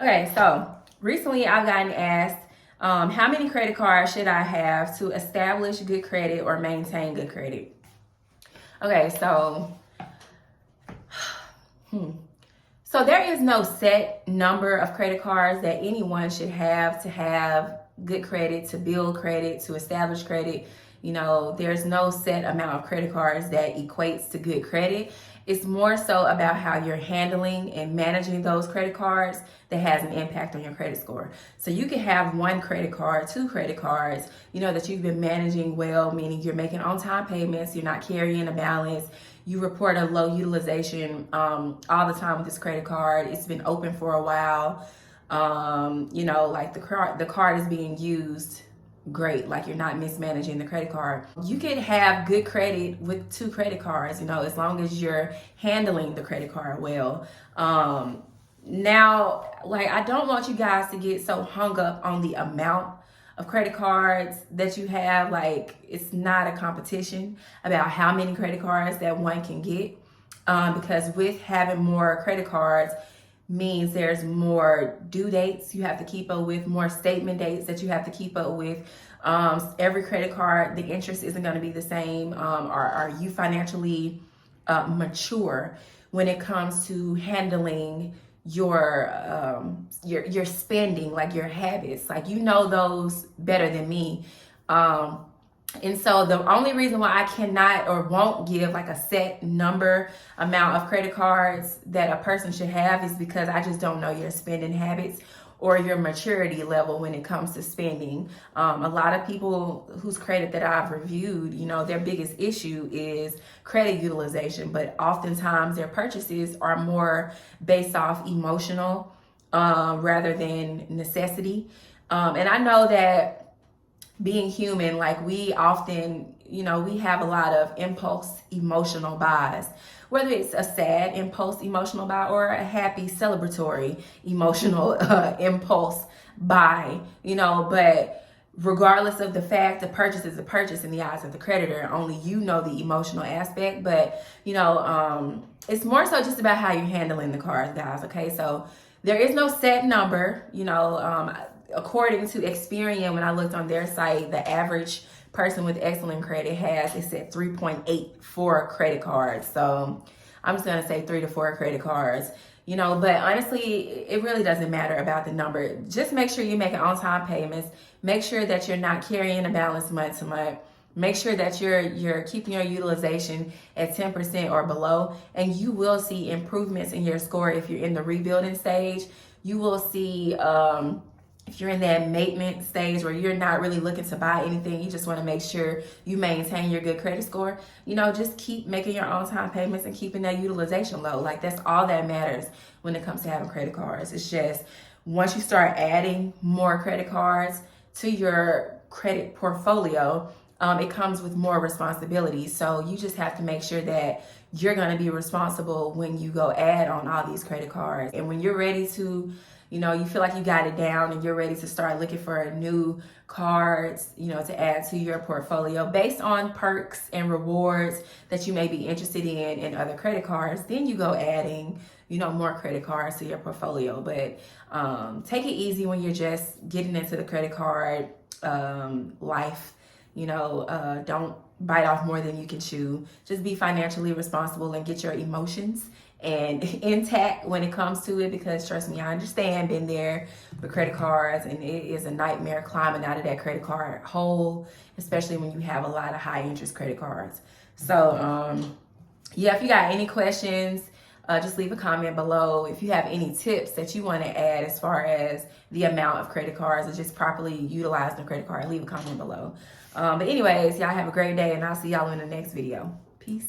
Okay, so recently I've gotten asked, how many credit cards should I have to establish good credit or maintain good credit? Okay, so there is no set number of credit cards that anyone should have to have good credit, to build credit, to establish credit. You know, there's no set amount of credit cards that equates to good credit. It's more so about how you're handling and managing those credit cards that has an impact on your credit score. So you can have one credit card, two credit cards, you know, that you've been managing well, meaning you're making on-time payments, you're not carrying a balance, you report a low utilization all the time with this credit card. It's been open for a while. You know, like the card is being used great, like you're not mismanaging the credit card. You could have good credit with two credit cards, you know, as long as you're handling the credit card well. Now, like, I don't want you guys to get so hung up on the amount of credit cards that you have. Like, it's not a competition about how many credit cards that one can get, because with having more credit cards means there's more due dates you have to keep up with, more statement dates that you have to keep up with. Every credit card, the interest isn't going to be the same. Are you financially mature when it comes to handling your spending, like your habits? Like, you know those better than me. And so the only reason why I cannot or won't give like a set number amount of credit cards that a person should have is because I just don't know your spending habits or your maturity level when it comes to spending. A lot of people whose credit that I've reviewed, you know, their biggest issue is credit utilization, but oftentimes their purchases are more based off emotional rather than necessity. And I know that being human, like, we often, you know, we have a lot of impulse emotional buys, whether it's a sad impulse emotional buy or a happy celebratory emotional impulse buy, you know. But regardless of the fact, the purchase is a purchase in the eyes of the creditor. Only you know the emotional aspect. But, you know, it's more so just about how you're handling the cards, guys. Okay, so there is no set number, you know. According to Experian, when I looked on their site, the average person with excellent credit has, it said 3.84 credit cards. So I'm just gonna say 3 to 4 credit cards, you know. But honestly, it really doesn't matter about the number. Just make sure you're making on-time payments. Make sure that you're not carrying a balance month to month. Make sure that you're keeping your utilization at 10% or below, and you will see improvements in your score if you're in the rebuilding stage. You will see, if you're in that maintenance stage where you're not really looking to buy anything, you just want to make sure you maintain your good credit score, you know, just keep making your on-time payments and keeping that utilization low. Like, that's all that matters when it comes to having credit cards. It's just once you start adding more credit cards to your credit portfolio, it comes with more responsibilities. So you just have to make sure that you're going to be responsible when you go add on all these credit cards. And when you're ready to, you know, you feel like you got it down and you're ready to start looking for new cards, you know, to add to your portfolio based on perks and rewards that you may be interested in other credit cards, then you go adding, you know, more credit cards to your portfolio. But take it easy when you're just getting into the credit card life. You know, don't bite off more than you can chew. Just be financially responsible and get your emotions and intact when it comes to it, because trust me, I understand, been there with credit cards, and it is a nightmare climbing out of that credit card hole, especially when you have a lot of high interest credit cards. So yeah, if you got any questions, just leave a comment below. If you have any tips that you want to add as far as the amount of credit cards or just properly utilizing the credit card, leave a comment below. But anyways, y'all have a great day, and I'll see y'all in the next video. Peace.